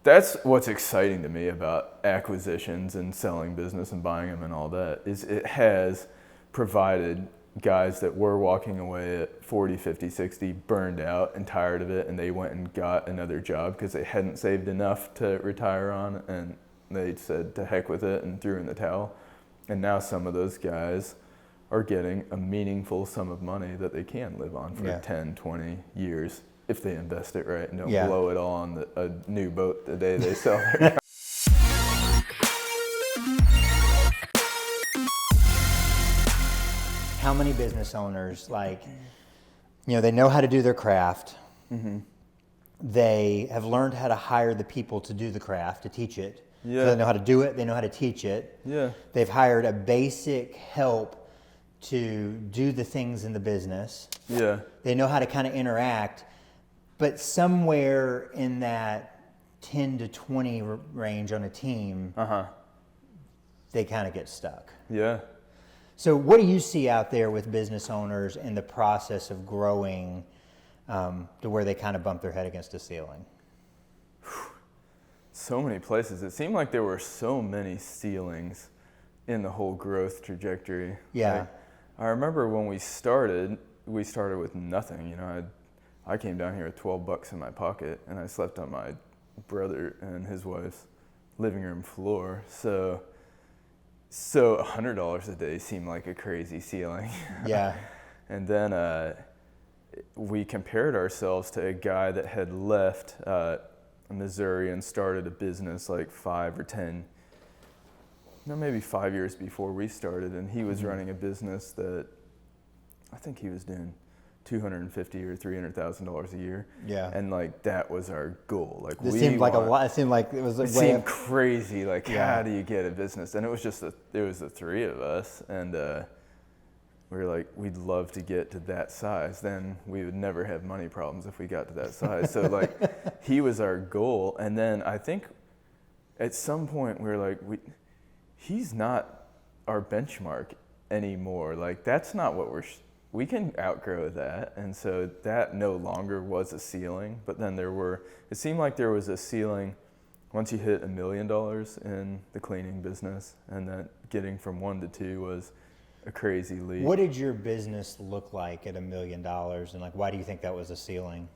That's what's exciting to me about acquisitions and selling business and buying them and all that, is it has provided guys that were walking away at 40, 50, 60, burned out and tired of it, and they went and got another job because they hadn't saved enough to retire on, and they said to heck with it and threw in the towel. And now some of those guys are getting a meaningful sum of money that they can live on for 10, 20 years if they invest it right and don't blow it all on a new boat the day they sell their house. How many business owners, like, they know how to do their craft. Mm-hmm. They have learned how to hire the people to do the craft, to teach it. Yeah. So they know how to do it, they know how to teach it. Yeah. They've hired a basic help to do the things in the business. Yeah. They know how to kind of interact, but somewhere in that 10 to 20 range on a team, they kind of get stuck. Yeah. So what do you see out there with business owners in the process of growing to where they kind of bump their head against a ceiling? So many places. It seemed like there were so many ceilings in the whole growth trajectory. Yeah. I remember when we started with nothing. I came down here with $12 in my pocket, and I slept on my brother and his wife's living room floor. So $100 a day seemed like a crazy ceiling. Yeah. And then we compared ourselves to a guy that had left Missouri and started a business like 5 years before we started, and he was running a business that I think he was doing $250,000 or $300,000 a year. Yeah. And like that was our goal. Like It seemed like a lot. It seemed like it was a way. Seemed crazy. Like how do you get a business? And it was just the three of us, and we were like, we'd love to get to that size. Then we would never have money problems if we got to that size. So like he was our goal, and then I think at some point we were like, he's not our benchmark anymore. Like that's not what we can outgrow that. And so that no longer was a ceiling, but then it seemed like there was a ceiling once you hit $1 million in the cleaning business, and then getting from 1 to 2 was a crazy leap. What did your business look like at $1 million, and like why do you think that was a ceiling?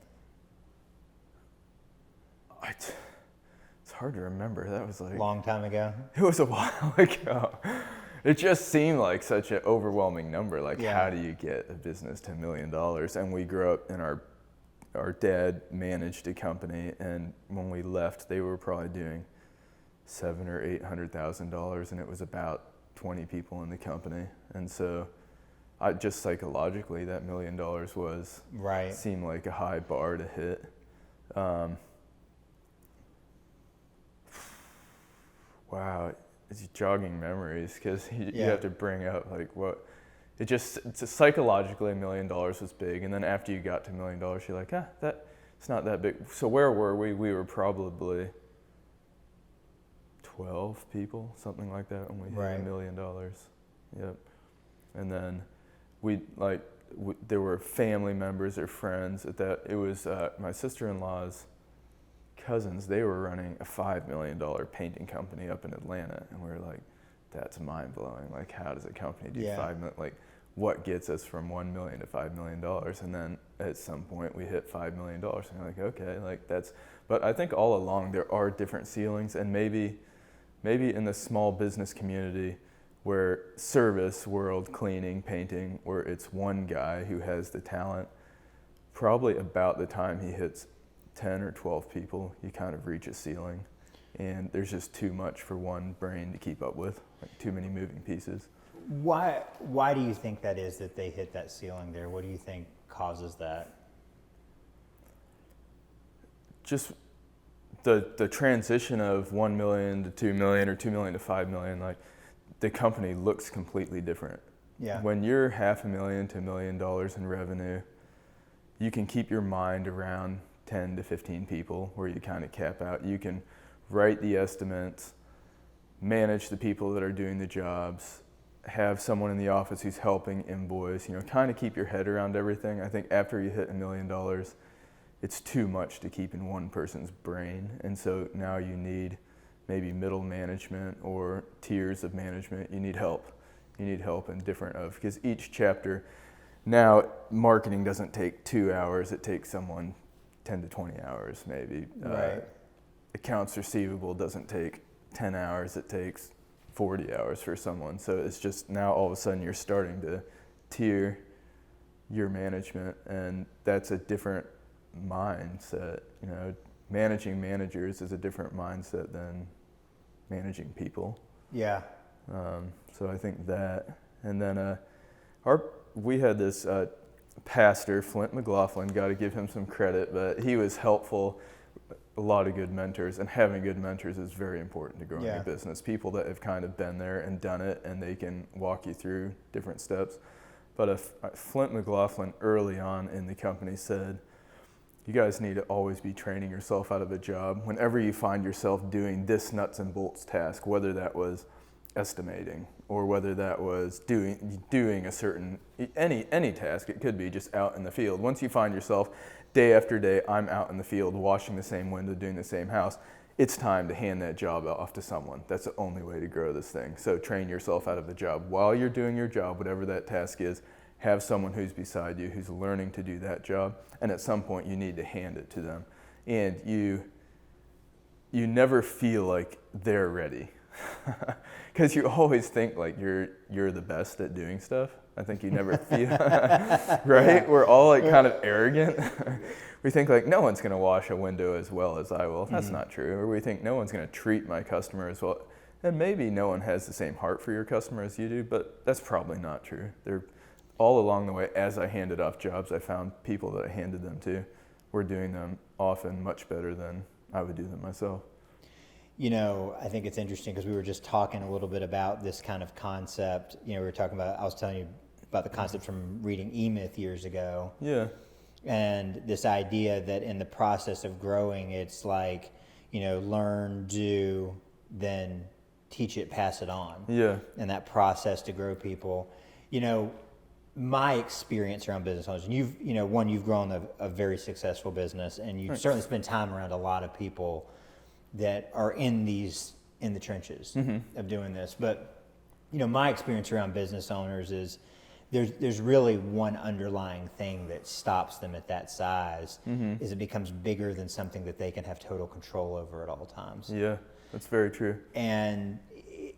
It's hard to remember. That was like Long time ago. It was a while ago. It just seemed like such an overwhelming number. Like, how do you get a business to $1 million? And we grew up, and our dad managed a company, and when we left, they were probably doing $700,000 or $800,000, and it was about 20 people in the company. And so, I just psychologically, that $1 million seemed like a high bar to hit. Wow. It's jogging memories, because you have to bring up like what it's psychologically $1 million was big, and then after you got to $1 million, you're like, it's not that big. So where were we? We were probably 12 people, something like that, when we hit $1 million. Yep. And then there were family members or friends at that. It was my sister-in-law's cousins. They were running a $5 million painting company up in Atlanta, and we were like, that's mind blowing. Like, how does a company do $5 million? Like, what gets us from $1 million to $5 million? And then at some point we hit $5 million, and you're like, okay, like that's. But I think all along there are different ceilings, and maybe in the small business community, where service world, cleaning, painting, where it's one guy who has the talent, probably about the time he hits 10 or 12 people, you kind of reach a ceiling, and there's just too much for one brain to keep up with, like too many moving pieces. Why do you think that is, that they hit that ceiling there? What do you think causes that? Just the transition of 1 million to 2 million or 2 million to 5 million, like the company looks completely different. Yeah. When you're $500,000 to $1 million in revenue, you can keep your mind around 10 to 15 people where you kind of cap out. You can write the estimates, manage the people that are doing the jobs, have someone in the office who's helping invoice, kind of keep your head around everything. I think after you hit $1 million, it's too much to keep in one person's brain. And so now you need maybe middle management or tiers of management. You need help. You need help in different because each chapter, now marketing doesn't take 2 hours, it takes someone 10 to 20 hours maybe. Right. Accounts receivable doesn't take 10 hours, it takes 40 hours for someone. So it's just now all of a sudden you're starting to tier your management, and that's a different mindset. You know, managing managers is a different mindset than managing people. Yeah. So I think that, and then we had this pastor, Flint McLaughlin, got to give him some credit, but he was helpful. A lot of good mentors, and having good mentors is very important to growing a business. People that have kind of been there and done it, and they can walk you through different steps. But Flint McLaughlin early on in the company said, you guys need to always be training yourself out of a job. Whenever you find yourself doing this nuts and bolts task, whether that was estimating or whether that was doing a certain, any task, it could be just out in the field. Once you find yourself day after day, I'm out in the field washing the same window, doing the same house, it's time to hand that job off to someone. That's the only way to grow this thing. So train yourself out of the job. While you're doing your job, whatever that task is, have someone who's beside you, who's learning to do that job, and at some point you need to hand it to them. And you never feel like they're ready. Because you always think like you're the best at doing stuff. I think you never feel, right? Yeah. We're all like kind of arrogant. We think like no one's gonna wash a window as well as I will. That's not true. Or we think no one's gonna treat my customer as well. And maybe no one has the same heart for your customer as you do, but that's probably not true. They're all along the way, as I handed off jobs, I found people that I handed them to were doing them often much better than I would do them myself. You know, I think it's interesting because we were just talking a little bit about this kind of concept. You know, we were talking about, I was telling you about the concept from reading E-Myth years ago. Yeah. And this idea that in the process of growing, it's like, you know, learn, do, then teach it, pass it on. Yeah. And that process to grow people. You know, my experience around business owners, and you've grown a very successful business, and you certainly spend time around a lot of people that are in the trenches of doing this. But, you know, my experience around business owners is there's really one underlying thing that stops them at that size, is it becomes bigger than something that they can have total control over at all times. Yeah, that's very true. And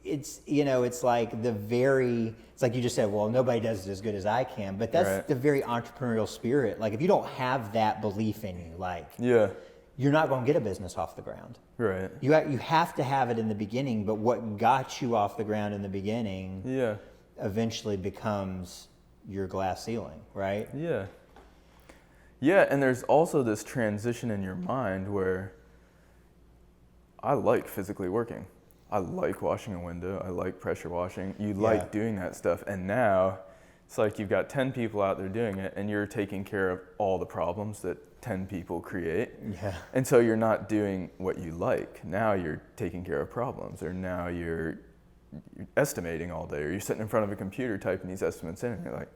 it's, you know, it's like it's like you just said, well, nobody does it as good as I can, but that's the very entrepreneurial spirit. Like if you don't have that belief in you, like, you're not going to get a business off the ground. Right. You have to have it in the beginning, but what got you off the ground in the beginning eventually becomes your glass ceiling, right? Yeah. Yeah, and there's also this transition in your mind where I like physically working. I like washing a window. I like pressure washing. You like doing that stuff. And now it's like you've got 10 people out there doing it, and you're taking care of all the problems that 10 people create. Yeah. And so you're not doing what you like. Now you're taking care of problems, or now you're estimating all day, or you're sitting in front of a computer typing these estimates in, and you're like,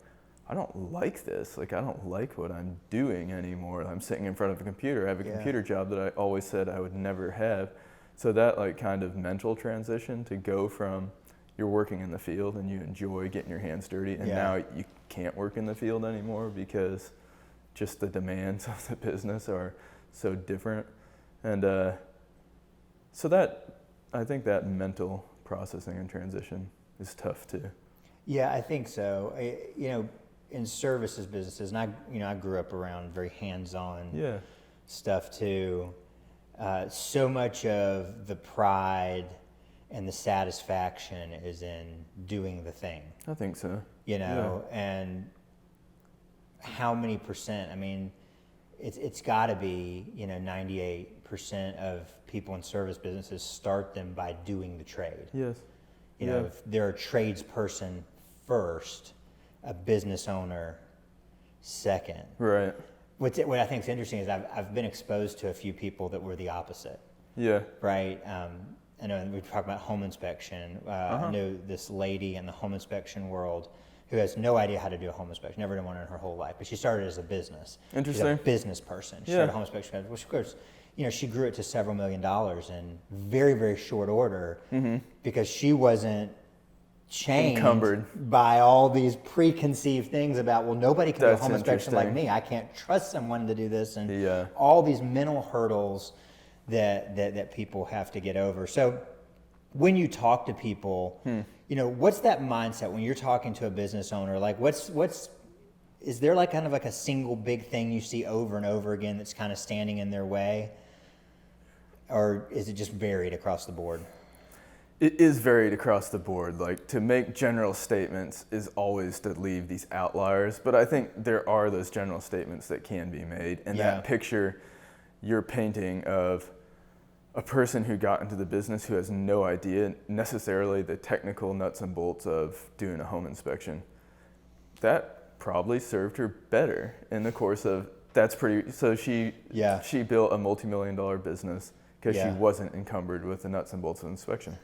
I don't like this. Like, I don't like what I'm doing anymore. I'm sitting in front of a computer. I have a computer job that I always said I would never have. So that like kind of mental transition to go from you're working in the field and you enjoy getting your hands dirty, and now you can't work in the field anymore because just the demands of the business are so different. And so that, I think that mental processing and transition is tough too. Yeah, I think so. You know, in services businesses, and I grew up around very hands-on stuff too. So much of the pride and the satisfaction is in doing the thing. I think so. You know, and how many percent? I mean, it's got to be, you know, 98% of people in service businesses start them by doing the trade. Yes. You know, if they're a tradesperson first, a business owner second. Right. What I think is interesting is I've been exposed to a few people that were the opposite. Yeah. Right. I know we talk about home inspection. I know this lady in the home inspection world who has no idea how to do a home inspection, never done one in her whole life, but she started as a business. Interesting. She's a business person. She started a home inspection, which of course, she grew it to several $1 million in very, very short order because she wasn't chained encumbered by all these preconceived things about, well, nobody can do a That's home inspection like me. I can't trust someone to do this, and all these mental hurdles that people have to get over. So when you talk to people, what's that mindset when you're talking to a business owner? Like, is there like kind of like a single big thing you see over and over again that's kind of standing in their way? Or is it just varied across the board? It is varied across the board. Like, to make general statements is always to leave these outliers, but I think there are those general statements that can be made. And that picture you're painting of a person who got into the business who has no idea necessarily the technical nuts and bolts of doing a home inspection, that probably served her better in the course of, so she built a multi-million-dollar business because she wasn't encumbered with the nuts and bolts of inspection.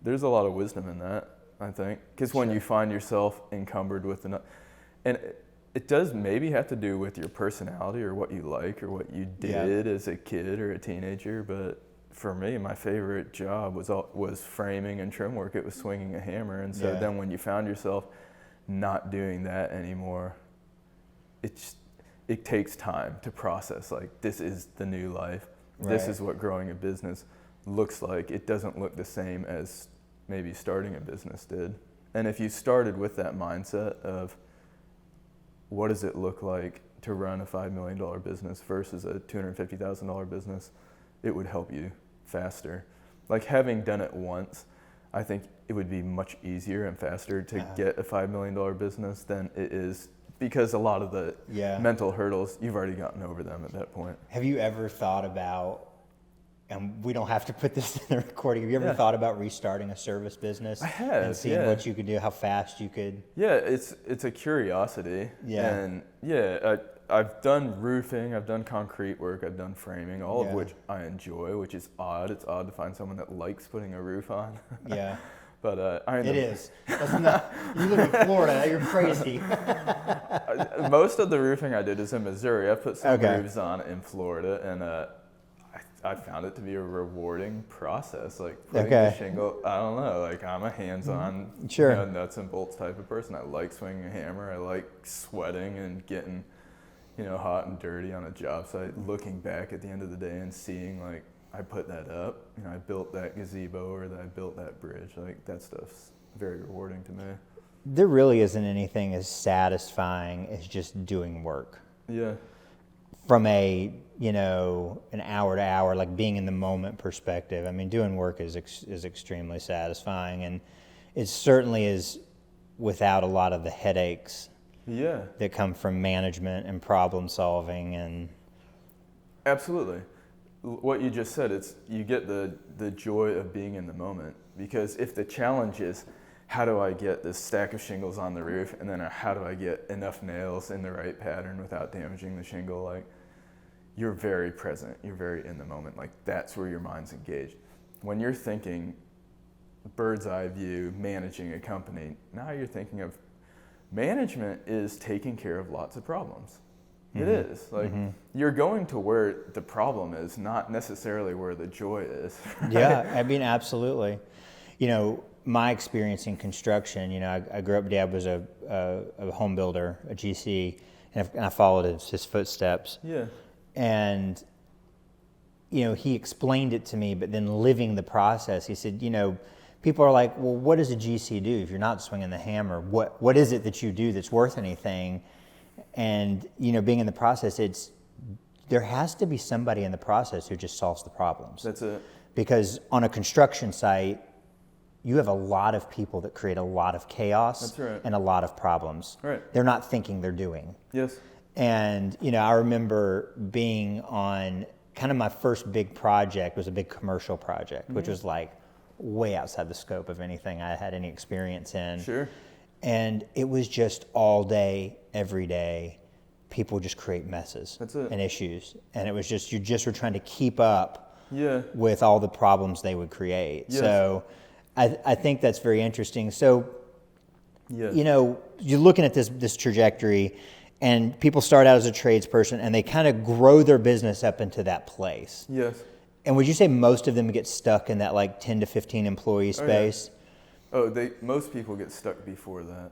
There's a lot of wisdom in that, I think, because when you find yourself encumbered with and it does maybe have to do with your personality or what you like or what you did as a kid or a teenager, but for me, my favorite job was framing and trim work. It was swinging a hammer, and so then when you found yourself not doing that anymore, it takes time to process, like, this is the new life. This is what growing a business looks like. It doesn't look the same as maybe starting a business did. And if you started with that mindset of what does it look like to run a $5 million business versus a $250,000 business, it would help you faster. Like, having done it once, I think it would be much easier and faster to get a $5 million business than it is, because a lot of the mental hurdles, you've already gotten over them at that point. Have you ever thought about, and we don't have to put this in the recording, have you ever thought about restarting a service business? I have, and seeing what you could do, how fast you could? Yeah, it's a curiosity. And I've done roofing, I've done concrete work, I've done framing, all of which I enjoy, which is odd. It's odd to find someone that likes putting a roof on. But it is. That's not, you live in Florida, you're crazy. Most of the roofing I did is in Missouri. I put some roofs on in Florida, and I found it to be a rewarding process. Like, putting the shingle, I don't know, like, I'm a hands-on nuts and bolts type of person. I like swinging a hammer. I like sweating and getting, hot and dirty on a job site, looking back at the end of the day and seeing, like, I put that up, I built that gazebo, or that I built that bridge. Like, that stuff's very rewarding to me. There really isn't anything as satisfying as just doing work. Yeah. From a, an hour to hour, like being in the moment perspective, I mean, doing work is extremely satisfying, and it certainly is without a lot of the headaches that come from management and problem solving. And absolutely. What you just said, you get the joy of being in the moment, because if the challenge is, how do I get this stack of shingles on the roof, and then how do I get enough nails in the right pattern without damaging the shingle, like, you're very present, you're very in the moment. Like, that's where your mind's engaged. When you're thinking bird's eye view, managing a company, now you're thinking of management is taking care of lots of problems. It is. Like, you're going to where the problem is, not necessarily where the joy is. Right? Yeah, I mean, absolutely. My experience in construction, I grew up, Dad was a home builder, a GC, and I followed his footsteps. Yeah. And, he explained it to me, but then living the process, he said, people are like, well, what does a GC do if you're not swinging the hammer? What is it that you do that's worth anything? And, being in the process, there has to be somebody in the process who just solves the problems. That's it. Because on a construction site, you have a lot of people that create a lot of chaos and a lot of problems. Right. They're not thinking, they're doing. Yes. And, I remember being on kind of my first big project was a big commercial project, which was like way outside the scope of anything I had any experience in. Sure. And it was just all day, every day, people just create messes and issues. And it was just, you just were trying to keep up with all the problems they would create. Yes. So I think that's very interesting. So Yes. You know, you're looking at this trajectory, and people start out as a tradesperson, and they kind of grow their business up into that place. Yes. And would you say most of them get stuck in that like 10 to 15 employee space? Most people get stuck before that,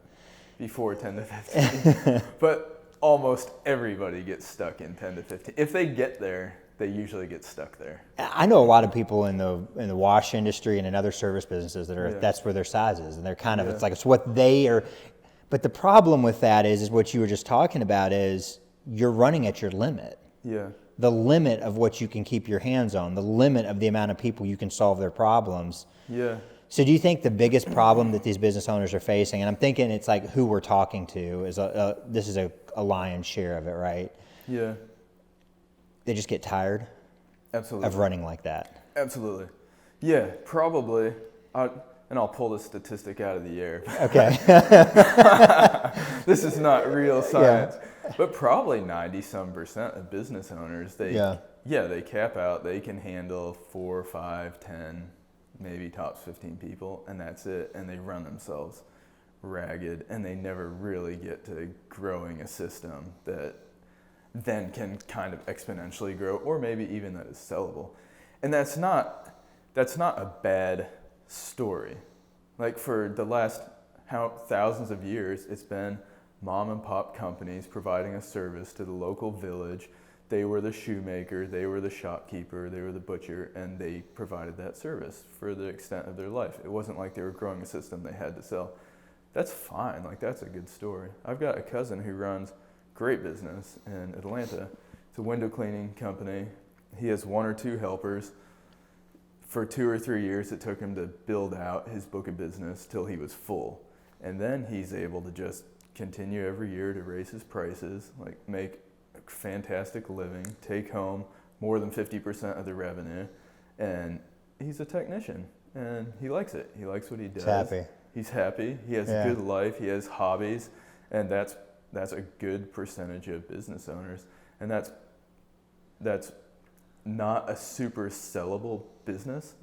before 10 to 15. But almost everybody gets stuck in 10 to 15. If they get there, they usually get stuck there. I know a lot of people in the wash industry and in other service businesses that are that's where their size is, and they're kind of it's what they are. But the problem with that is what you were just talking about is you're running at your limit. Yeah. The limit of what you can keep your hands on, the limit of the amount of people you can solve their problems. Yeah. So do you think the biggest problem that these business owners are facing, and I'm thinking it's like who we're talking to, is this is a lion's share of it, right? Yeah. They just get tired Absolutely. of running like that. Absolutely. Yeah, probably. And I'll pull the statistic out of the air. Okay. This is not real science. Yeah. But probably 90% of business owners, they cap out. They can handle 4, 5, 10, maybe tops 15 people, and that's it. And they run themselves ragged, and they never really get to growing a system that then can kind of exponentially grow, or maybe even that is sellable. And that's not a bad story. Like for the last thousands of years, it's been mom and pop companies providing a service to the local village. They were the shoemaker, they were the shopkeeper, they were the butcher, and they provided that service for the extent of their life. It wasn't like they were growing a system they had to sell. That's fine, like that's a good story. I've got a cousin who runs great business in Atlanta. It's a window cleaning company. He has 1 or 2 helpers. For 2 or 3 years, it took him to build out his book of business till he was full. And then he's able to just continue every year to raise his prices, like make a fantastic living, take home more than 50% of the revenue. And he's a technician, and he likes it. He likes what he does. He's happy. He's happy. He has a good life. He has hobbies, and that's a good percentage of business owners. And that's not a super sellable business,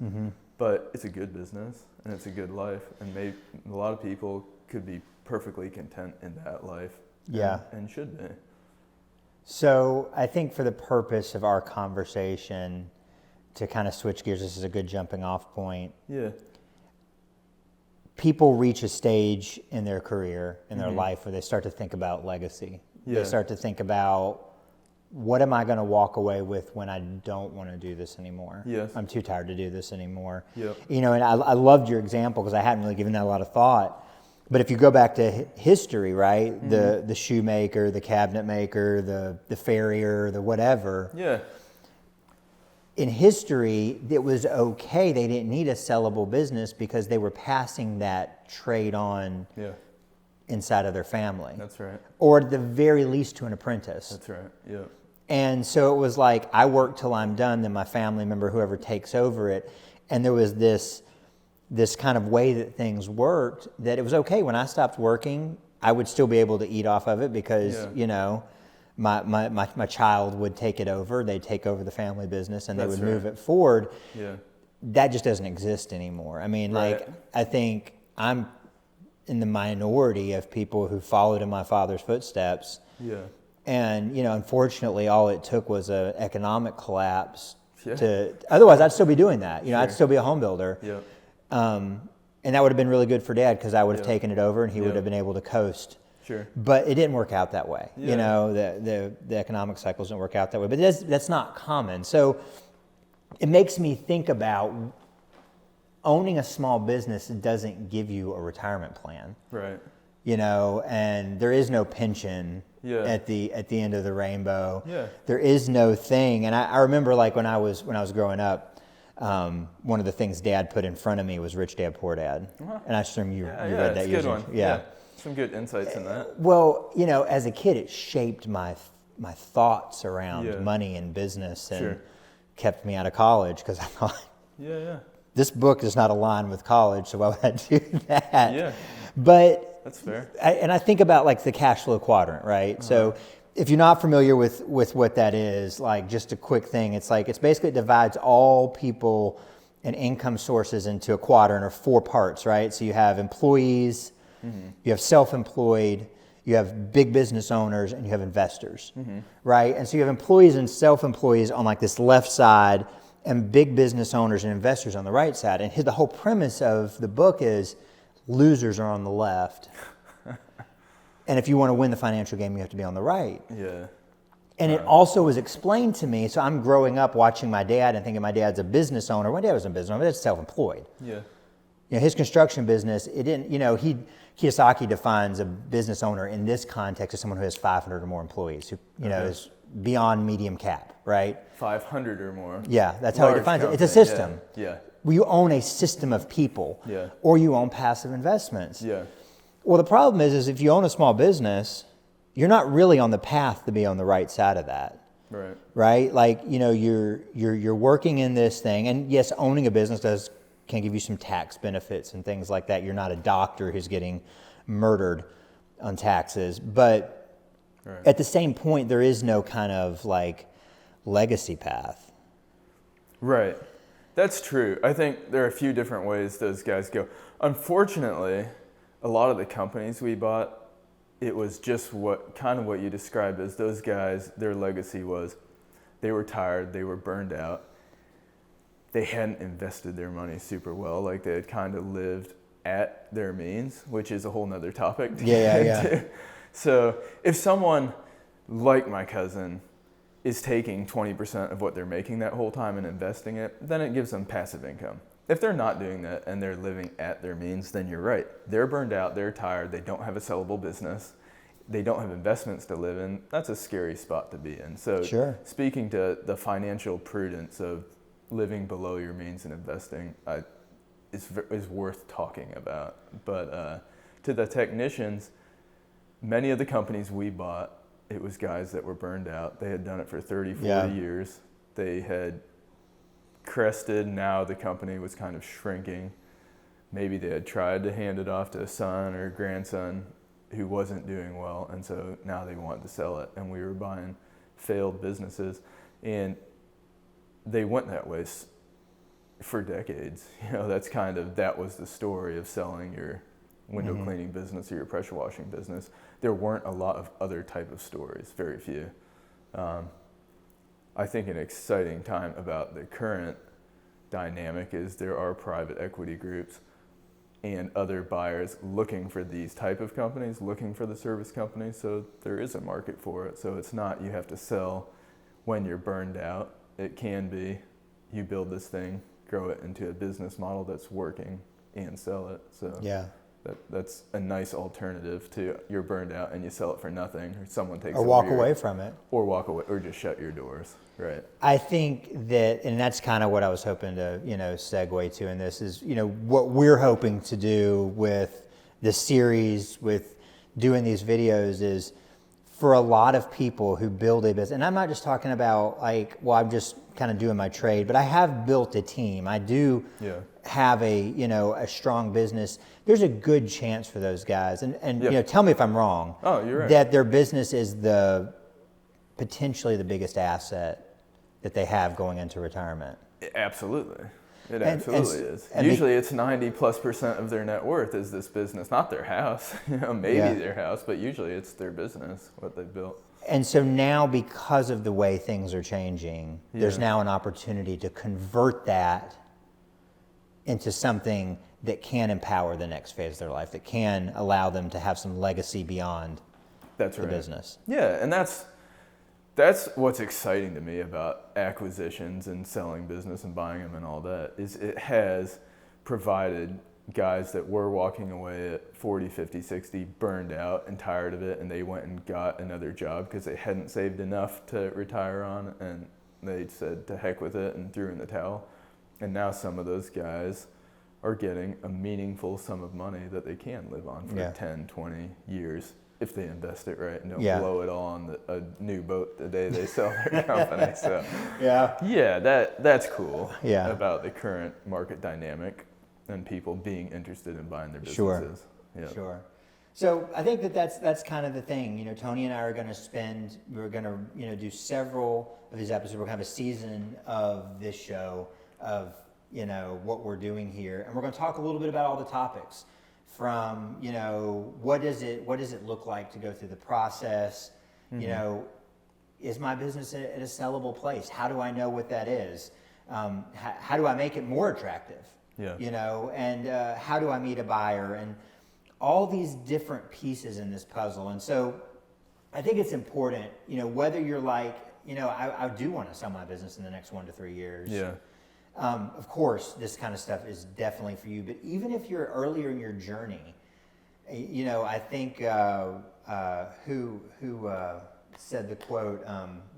but it's a good business and it's a good life, and maybe a lot of people could be perfectly content in that life. And should be. So I think for the purpose of our conversation, to kind of switch gears, this is a good jumping off point. Yeah. People reach a stage in their career, in their life, where they start to think about legacy. They start to think about, what am I going to walk away with when I don't want to do this anymore? Yes. I'm too tired to do this anymore. Yep. You know, and I loved your example because I hadn't really given that a lot of thought. But if you go back to history, right, the shoemaker, the cabinet maker, the farrier, the whatever. Yeah. In history, it was okay. They didn't need a sellable business because they were passing that trade on inside of their family. That's right. Or at the very least to an apprentice. That's right. Yeah. And so it was like, I work till I'm done, then my family member, whoever takes over it. And there was this kind of way that things worked, that it was okay. When I stopped working, I would still be able to eat off of it because, you know, my child would take it over. They'd take over the family business and they would move it forward. Yeah. That just doesn't exist anymore. I mean, like, I think I'm in the minority of people who followed in my father's footsteps. Yeah. And, you know, unfortunately, all it took was an economic collapse otherwise I'd still be doing that. You know, I'd still be a home builder. Yeah. And that would have been really good for Dad because I would have taken it over and he would have been able to coast. Sure. But it didn't work out that way. You know, the economic cycles didn't work out that way. But that's not common. So it makes me think about owning a small business doesn't give you a retirement plan. Right. You know, and there is no pension at the end of the rainbow. Yeah. There is no thing. And I remember, like, when I was growing up, one of the things Dad put in front of me was Rich Dad Poor Dad. And I assume you read that. It's a good one. Yeah. Some good insights in that. Well, you know, as a kid, it shaped my thoughts around money and business, and kept me out of college because I thought, this book does not align with college, so why would I do that? Yeah. But that's fair. I think about, like, the cash flow quadrant, right? So if you're not familiar with what that is, like, just a quick thing, it's like, it divides all people and income sources into a quadrant or 4 parts, right? So you have employees, You have self-employed, you have big business owners, and you have investors, right? And so you have employees and self-employees on like this left side, and big business owners and investors on the right side. And the whole premise of the book is losers are on the left. And if you want to win the financial game, you have to be on the right. Yeah. And it also was explained to me. So I'm growing up watching my dad and thinking my dad's a business owner. My dad was a business owner, but it's self-employed. Yeah. You know, his construction business, it didn't, you know, Kiyosaki defines a business owner in this context as someone who has 500 or more employees, who, you know, is beyond medium cap, right? 500 or more. Yeah, that's how he Large defines company. it. It's a system. Yeah. You own a system of people, or you own passive investments. Yeah. Well, the problem is if you own a small business, you're not really on the path to be on the right side of that. Right. Right? Like, you know, you're working in this thing, and yes, owning a business can give you some tax benefits and things like that. You're not a doctor who's getting murdered on taxes, but at the same point, there is no kind of like legacy path. Right. That's true. I think there are a few different ways those guys go. Unfortunately, a lot of the companies we bought, it was just what you described as those guys, their legacy was they were tired, they were burned out, they hadn't invested their money super well, like they had kind of lived at their means, which is a whole nother topic to get into. So if someone like my cousin is taking 20% of what they're making that whole time and investing it, then it gives them passive income. If they're not doing that and they're living at their means, then you're right. They're burned out, they're tired, they don't have a sellable business, they don't have investments to live in. That's a scary spot to be in. So speaking to the financial prudence of living below your means and investing is worth talking about. But to the technicians, many of the companies we bought, it was guys that were burned out. They had done it for 30, 40 years. They had crested. Now the company was kind of shrinking. Maybe they had tried to hand it off to a son or a grandson who wasn't doing well, and so now they wanted to sell it. And we were buying failed businesses, and they went that way for decades. You know, that was the story of selling your window cleaning business or your pressure washing business. There weren't a lot of other type of stories, very few. I think an exciting time about the current dynamic is there are private equity groups and other buyers looking for these type of companies, looking for the service companies, so there is a market for it. So it's not you have to sell when you're burned out. It can be you build this thing, grow it into a business model that's working and sell it. So that's a nice alternative to you're burned out and you sell it for nothing, or someone takes it, or walk away from it, or walk away, or just shut your doors. Right. I think that, and that's kind of what I was hoping to, segue to in this is, what we're hoping to do with the series, with doing these videos is for a lot of people who build a business, and I'm not just talking about I'm just kind of doing my trade, but I have built a team. I do have a strong business. There's a good chance for those guys, and tell me if I'm wrong. Oh, you're right. That their business is potentially the biggest asset that they have going into retirement. Absolutely. It absolutely is. Usually it's 90+% of their net worth is this business, not their house, maybe their house, but usually it's their business, what they've built. And so now, because of the way things are changing, there's now an opportunity to convert that into something that can empower the next phase of their life, that can allow them to have some legacy beyond the business. Yeah, and that's what's exciting to me about acquisitions and selling business and buying them and all that, is it has provided guys that were walking away at 40, 50, 60, burned out and tired of it, and they went and got another job because they hadn't saved enough to retire on, and they said to heck with it and threw in the towel. And now some of those guys are getting a meaningful sum of money that they can live on for 10, 20 years. If they invest it right and don't blow it all on a new boat the day they sell their company. So that's cool about the current market dynamic and people being interested in buying their businesses. Sure. So I think that's kind of the thing. Tony and I are going to do several of these episodes. We're going to have a season of this show of what we're doing here, and we're going to talk a little bit about all the topics. from, you know, what does it look like to go through the process? You know, is my business at a sellable place? How do I know what that is? How do I make it more attractive? Yeah. You know, and how do I meet a buyer? And all these different pieces in this puzzle. And so I think it's important, you know, whether you're like, you know, I do want to sell my business in the next 1 to 3 years. Yeah. Of course, this kind of stuff is definitely for you. But even if you're earlier in your journey, you know, I think who said the quote,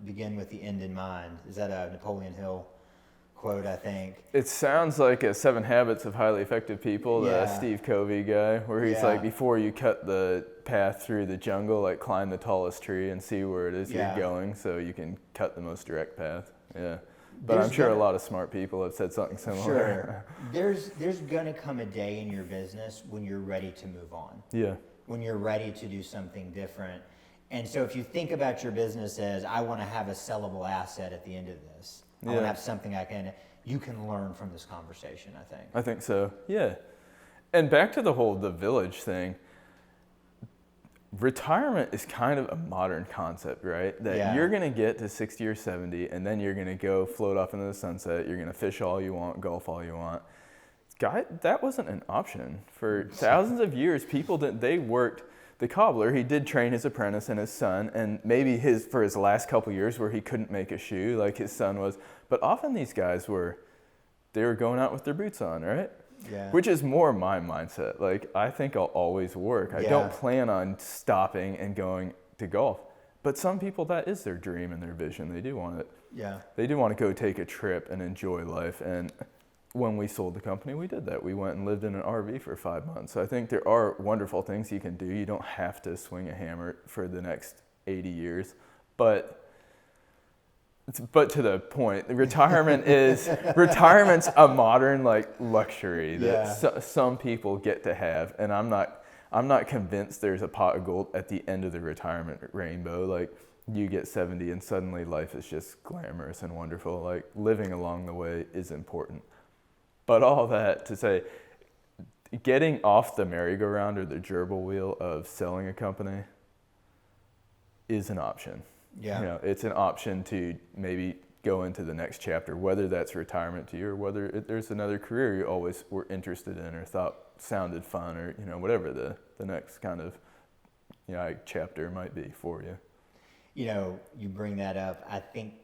begin with the end in mind? Is that a Napoleon Hill quote, I think? It sounds like a 7 Habits of Highly Effective People, the Steve Covey guy, where he's like, before you cut the path through the jungle, like climb the tallest tree and see where it is you're going so you can cut the most direct path. Yeah. But I'm sure a lot of smart people have said something similar. Sure. There's going to come a day in your business when you're ready to move on. Yeah. When you're ready to do something different. And so if you think about your business as, I want to have a sellable asset at the end of this, I want to have something you can learn from this conversation, I think. I think so, yeah. And back to the village thing, retirement is kind of a modern concept, right? That you're going to get to 60 or 70 and then you're going to go float off into the sunset. You're going to fish all you want, golf all you want. That wasn't an option. For thousands of years, they worked. The cobbler, he did train his apprentice and his son, and maybe for his last couple years where he couldn't make a shoe like his son was. But often these guys were going out with their boots on, right? Yeah. Which is more my mindset. Like, I think I'll always work. I don't plan on stopping and going to golf. But some people, that is their dream and their vision. They do want it. Yeah. They do want to go take a trip and enjoy life. And when we sold the company, we did that. We went and lived in an RV for 5 months. So I think there are wonderful things you can do. You don't have to swing a hammer for the next 80 years. But to the point, retirement's a modern luxury that some people get to have, and I'm not convinced there's a pot of gold at the end of the retirement rainbow. Like, you get 70 and suddenly life is just glamorous and wonderful. Like, living along the way is important. But all that to say, getting off the merry-go-round or the gerbil wheel of selling a company is an option. Yeah. You know, it's an option to maybe go into the next chapter, whether that's retirement to you or whether there's another career you always were interested in or thought sounded fun, or, you know, whatever the next kind of, you know, chapter might be for you. You know, you bring that up. I think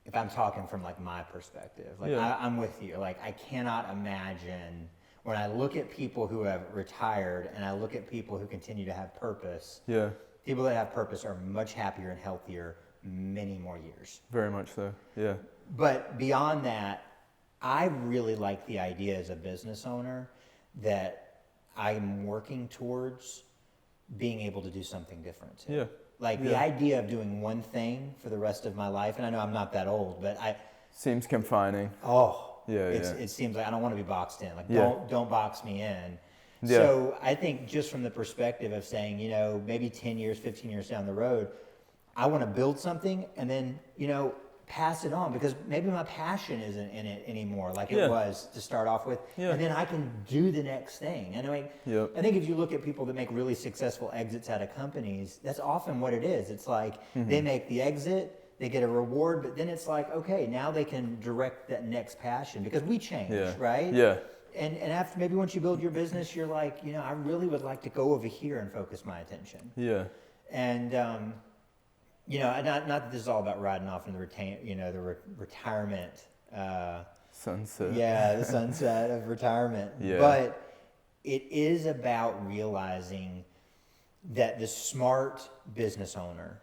if I'm talking from my perspective, I'm with you. Like, I cannot imagine when I look at people who have retired and I look at people who continue to have purpose. Yeah. People that have purpose are much happier and healthier many more years. Very much so, yeah. But beyond that, I really like the idea as a business owner that I'm working towards being able to do something different too. Yeah. The idea of doing one thing for the rest of my life, and I know I'm not that old, but seems confining. It seems like I don't want to be boxed in. Don't box me in. Yeah. So I think just from the perspective of saying, you know, maybe 10 years, 15 years down the road, I want to build something and then, you know, pass it on, because maybe my passion isn't in it anymore like it was to start off with. Yeah. And then I can do the next thing. And I think if you look at people that make really successful exits out of companies, that's often what it is. It's like they make the exit, they get a reward, but then it's like, okay, now they can direct that next passion, because we change, right? Yeah. And after, maybe once you build your business, you're like, you know, I really would like to go over here and focus my attention. Yeah. And, you know, not that this is all about riding off in the retirement. Sunset. Yeah, the sunset of retirement. Yeah. But it is about realizing that the smart business owner,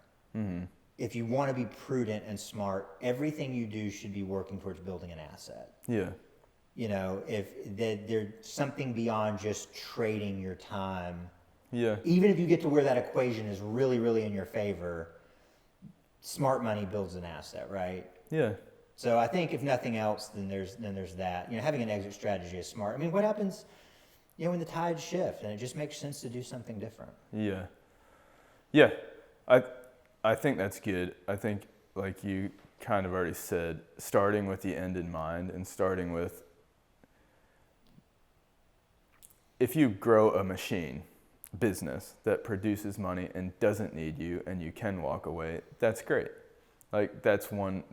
if you want to be prudent and smart, everything you do should be working towards building an asset. Yeah. You know, if there's something beyond just trading your time. Yeah. Even if you get to where that equation is really, really in your favor, smart money builds an asset, right? Yeah. So I think if nothing else, then there's that. You know, having an exit strategy is smart. I mean, what happens, you know, when the tides shift and it just makes sense to do something different? Yeah. Yeah. I think that's good. I think, like you kind of already said, starting with the end in mind and starting with if you grow a machine business that produces money and doesn't need you and you can walk away, that's great. Like that's one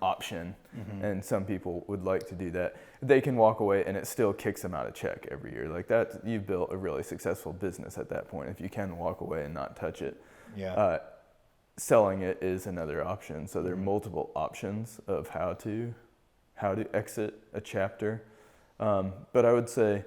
option, and some people would like to do that. They can walk away and it still kicks them out a check every year. Like that, you've built a really successful business at that point if you can walk away and not touch it. Yeah. Selling it is another option. So there are multiple options of how to exit a chapter. But I would say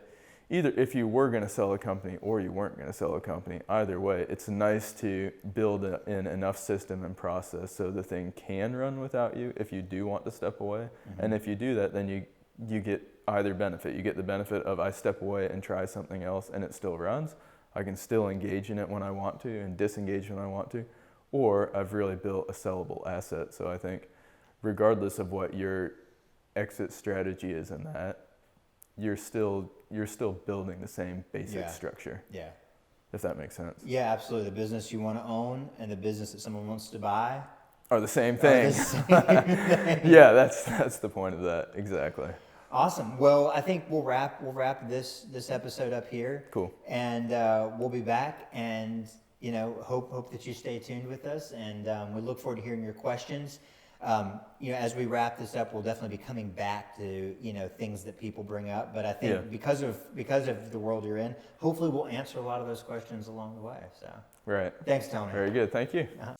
either if you were going to sell a company or you weren't going to sell a company, either way, it's nice to build in enough system and process so the thing can run without you if you do want to step away. And if you do that, then you get either benefit. You get the benefit of I step away and try something else and it still runs. I can still engage in it when I want to and disengage when I want to. Or I've really built a sellable asset. So I think regardless of what your exit strategy is in that, you're still building the same basic structure. Yeah. If that makes sense. Yeah, absolutely. The business you want to own and the business that someone wants to buy are the same thing. Yeah, that's the point of that. Exactly. Awesome. Well, I think we'll wrap this episode up here. Cool. And we'll be back, and hope that you stay tuned with us, and we look forward to hearing your questions. As we wrap this up, we'll definitely be coming back to things that people bring up. But I think because of the world you're in, hopefully we'll answer a lot of those questions along the way. So right. Thanks, Tony. Very good. Thank you. Uh-huh.